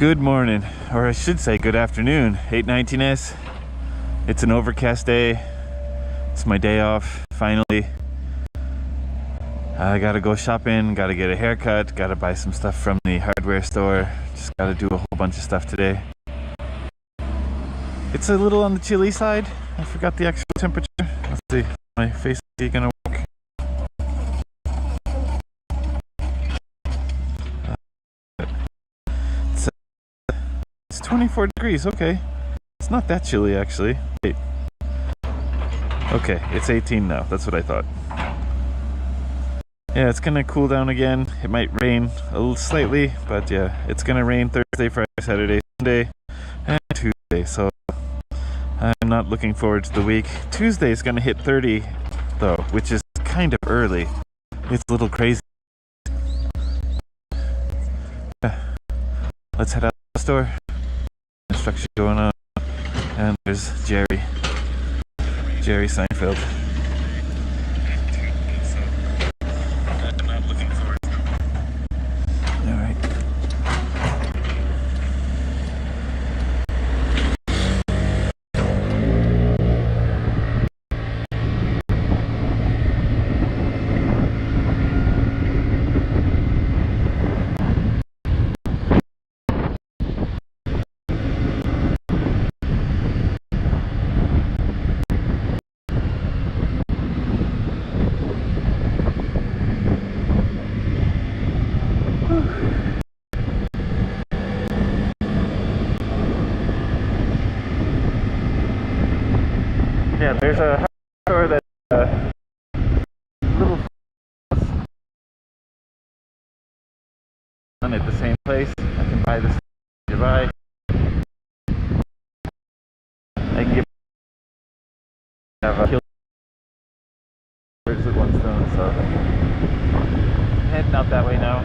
Good morning, or I should say good afternoon, 8:19s. It's an overcast day. It's my day off, finally. I gotta go shopping, gotta get a haircut, gotta buy some stuff from the hardware store. Just gotta do a whole bunch of stuff today. It's a little on the chilly side. I forgot the actual temperature. Let's see, my face is gonna work. It's 24 degrees, okay. It's not that chilly actually. Wait. Okay, it's 18 now, that's what I thought. Yeah, it's gonna cool down again. It might rain a little slightly, but yeah, it's gonna rain Thursday, Friday, Saturday, Sunday, and Tuesday, so I'm not looking forward to the week. Tuesday is gonna hit 30 though, which is kind of early. It's a little crazy. Yeah. Let's head out to the store. Construction going on, and there's Jerry Seinfeld. I'm not looking forward to it. All right. Yeah, there's a store that little at the same place. I can buy this to buy. I can have a kill birds with one stone, so heading out that way now.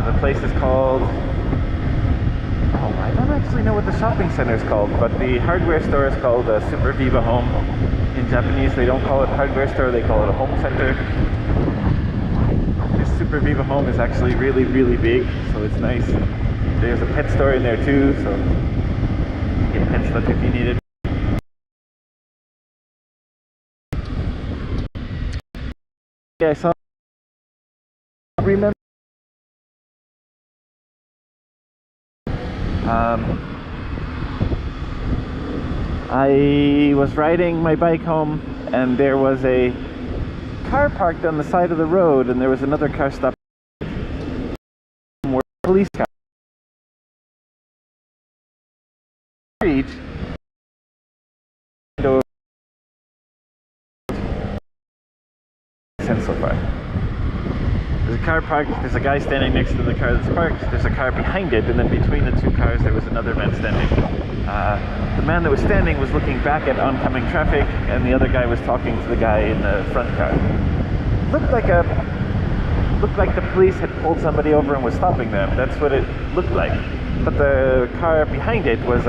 The place is called, I don't actually know what the shopping center is called, but the hardware store is called Super Viva Home. In Japanese, they don't call it hardware store, they call it a home center. This Super Viva Home is actually really, really big, so it's nice. There's a pet store in there too, so get pet stuff if you need it. Yeah, I saw. Remember. I was riding my bike home and there was a car parked on the side of the road, and there was another car stopped. More police cars. So far. There's a car parked, there's a guy standing next to the car that's parked, there's a car behind it, and then between the two cars there was another man standing. The man that was standing was looking back at oncoming traffic, and the other guy was talking to the guy in the front car. Looked like the police had pulled somebody over and was stopping them. That's what it looked like. But the car behind it was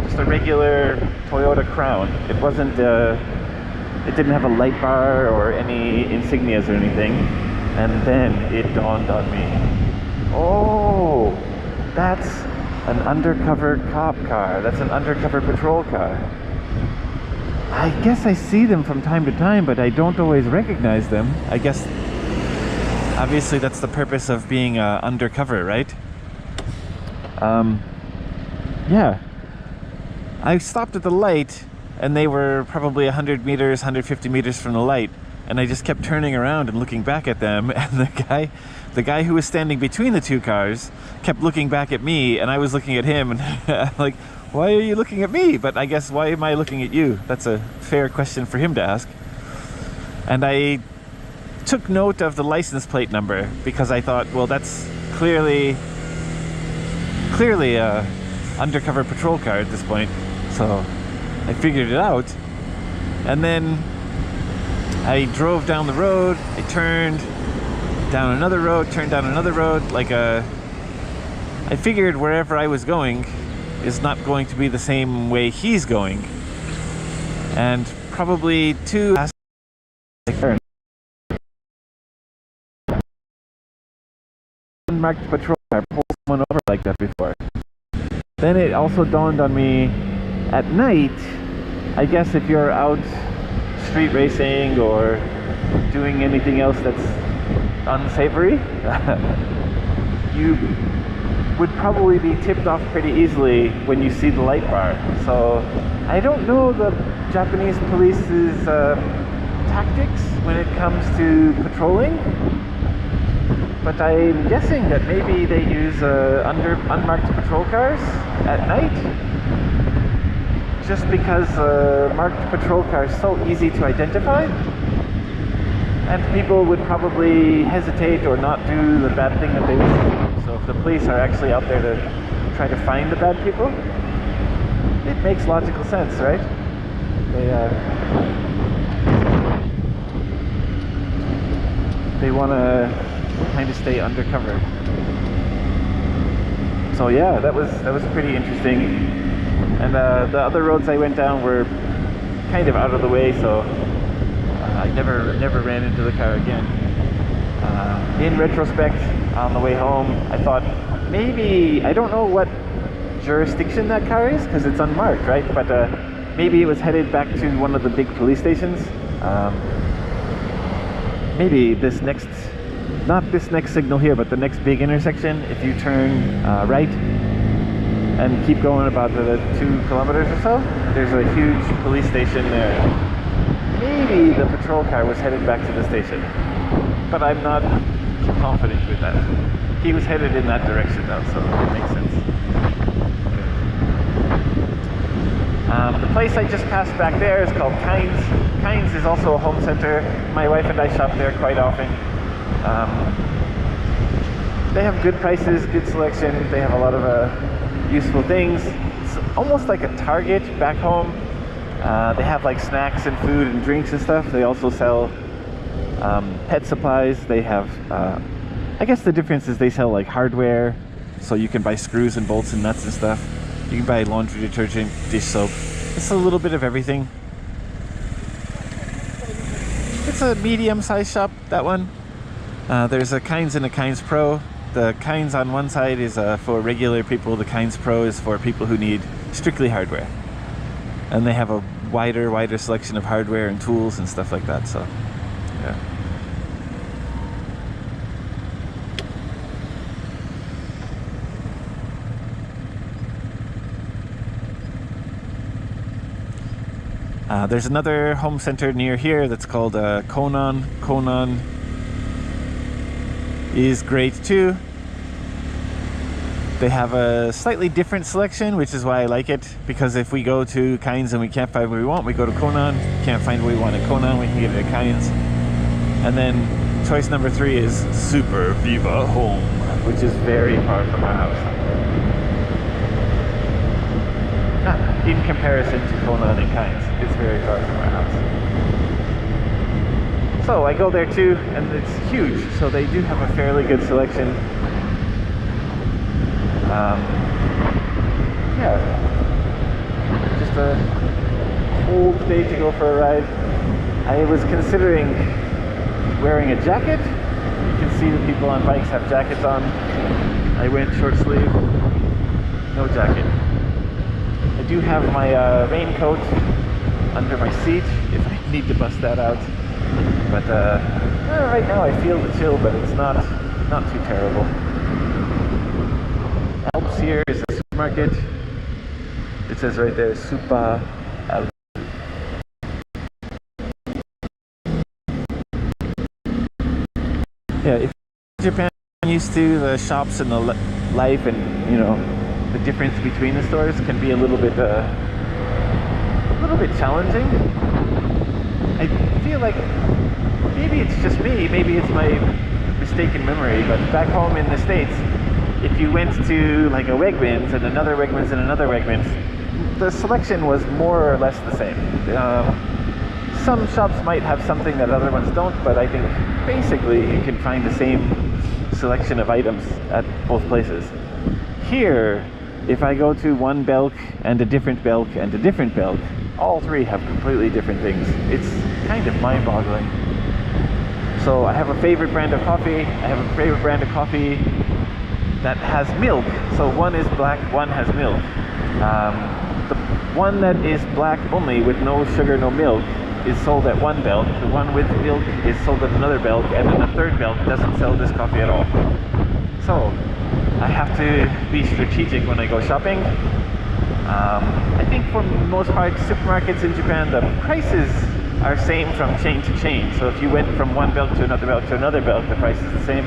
just a regular Toyota Crown. It wasn't it didn't have a light bar or any insignias or anything. And then it dawned on me. Oh, that's an undercover cop car. That's an undercover patrol car. I guess I see them from time to time, but I don't always recognize them. I guess, obviously that's the purpose of being undercover, right? Yeah. I stopped at the light, and they were probably 100 meters, 150 meters from the light. And I just kept turning around and looking back at them, and the guy who was standing between the two cars kept looking back at me, and I was looking at him, and I'm like, why are you looking at me? But I guess, why am I looking at you? That's a fair question for him to ask. And I took note of the license plate number, because I thought, well, that's clearly a undercover patrol car at this point. So I figured it out, and then I drove down the road, I turned down another road, I figured wherever I was going is not going to be the same way he's going. And probably two unmarked patrol car pull someone over like that before. Then it also dawned on me at night, I guess if you're out street racing or doing anything else that's unsavory, you would probably be tipped off pretty easily when you see the light bar. So I don't know the Japanese police's tactics when it comes to patrolling, but I'm guessing that maybe they use unmarked patrol cars at night, just because marked patrol cars are so easy to identify, and people would probably hesitate or not do the bad thing that they would do. So if the police are actually out there to try to find the bad people, it makes logical sense, right? They want to kind of stay undercover. So yeah, that was pretty interesting. And the other roads I went down were kind of out of the way, so I never ran into the car again. In retrospect, on the way home, I thought maybe, I don't know what jurisdiction that car is because it's unmarked, right? But maybe it was headed back to one of the big police stations. Maybe this next, not this next signal here, but the next big intersection, if you turn right and keep going about 2 kilometers or so, there's a huge police station there. Maybe the patrol car was headed back to the station, but I'm not confident with that. He was headed in that direction though, so it makes sense. The place I just passed back there is called Kynes. Kynes is also a home center. My wife and I shop there quite often. They have good prices, good selection. They have a lot of useful things. It's almost like a Target back home. They have like snacks and food and drinks and stuff. They also sell pet supplies. They have, I guess the difference is they sell like hardware, so you can buy screws and bolts and nuts and stuff. You can buy laundry detergent, dish soap. It's a little bit of everything. It's a medium-sized shop, that one. There's a Kynes and a Kynes Pro. The Kynes on one side is for regular people. The Kynes Pro is for people who need strictly hardware. And they have a wider selection of hardware and tools and stuff like that, so yeah. There's another home center near here that's called Konan. Konan is great too. They have a slightly different selection, which is why I like it, because if we go to Kynes and we can't find what we want, we go to Konan. Can't find what we want at Konan, we can get it at Kynes. And then choice number 3 is Super Viva Home, which is very far from our house. In comparison to Konan and Kynes, it's very far from our house. So I go there too, and it's huge, so they do have a fairly good selection. Yeah, just a cold day to go for a ride. I was considering wearing a jacket. You can see the people on bikes have jackets on. I went short sleeve, no jacket. I do have my raincoat under my seat if I need to bust that out. But right now I feel the chill, but it's not too terrible. Alps here is a supermarket. It says right there, Supa Alps. Yeah, if Japan used to, the shops and the life and, you know, the difference between the stores can be a little bit challenging. I feel like maybe it's just me, maybe it's my mistaken memory, but back home in the States, if you went to like a Wegmans and another Wegmans and another Wegmans, the selection was more or less the same. Some shops might have something that other ones don't, but I think basically you can find the same selection of items at both places. Here, if I go to one Belk and a different Belk and a different Belk, all three have completely different things. It's kind of mind-boggling. So I have a favorite brand of coffee. I have a favorite brand of coffee that has milk. So one is black, one has milk. The one that is black only with no sugar, no milk is sold at one belt. The one with milk is sold at another belt, and then the third belt doesn't sell this coffee at all. So I have to be strategic when I go shopping. I think for the most part, supermarkets in Japan, the prices are same from chain to chain. So if you went from one belt to another belt to another belt, the price is the same.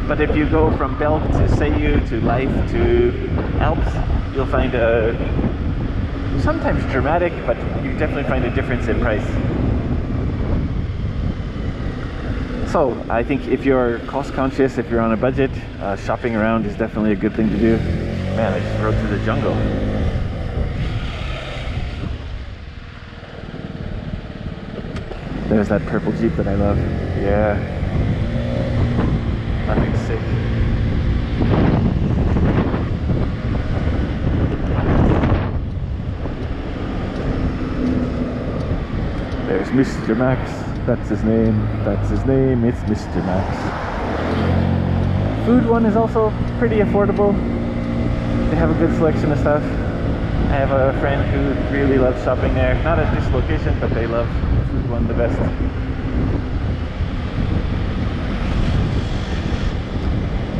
But if you go from Belk to Seiyu to Life to Alps, you'll find a sometimes dramatic, but you definitely find a difference in price. So I think if you're cost conscious, if you're on a budget, shopping around is definitely a good thing to do. Man, I just rode through the jungle. There's that purple Jeep that I love. Yeah. Nothing sick. There's Mr. Max. That's his name. That's his name. It's Mr. Max. Food one is also pretty affordable. They have a good selection of stuff. I have a friend who really loves shopping there. Not at this location, but they love food one the best.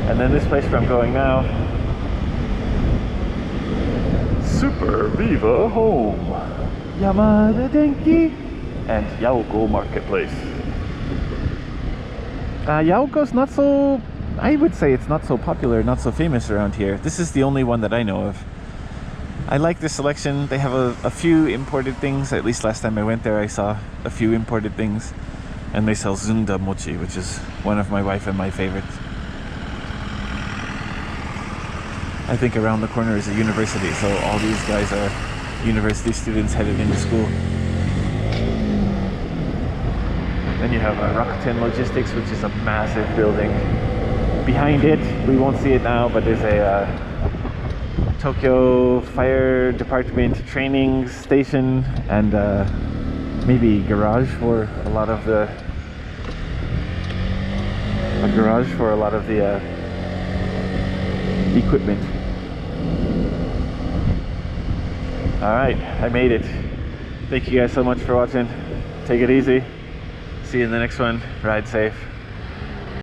And then this place where I'm going now, Super Viva Home, Yamada Denki, and Yaoko Marketplace. Yaoko's not so, I would say it's not so popular, not so famous around here. This is the only one that I know of. I like this selection. They have a few imported things. At least last time I went there I saw a few imported things. And they sell Zunda mochi, which is one of my wife and my favorites. I think around the corner is a university, so all these guys are university students headed into school. Then you have Rakuten Logistics, which is a massive building. Behind it, we won't see it now, but there's a Tokyo Fire Department training station and maybe garage for a lot of the equipment. Alright, I made it. Thank you guys so much for watching. Take it easy. See you in the next one. Ride safe.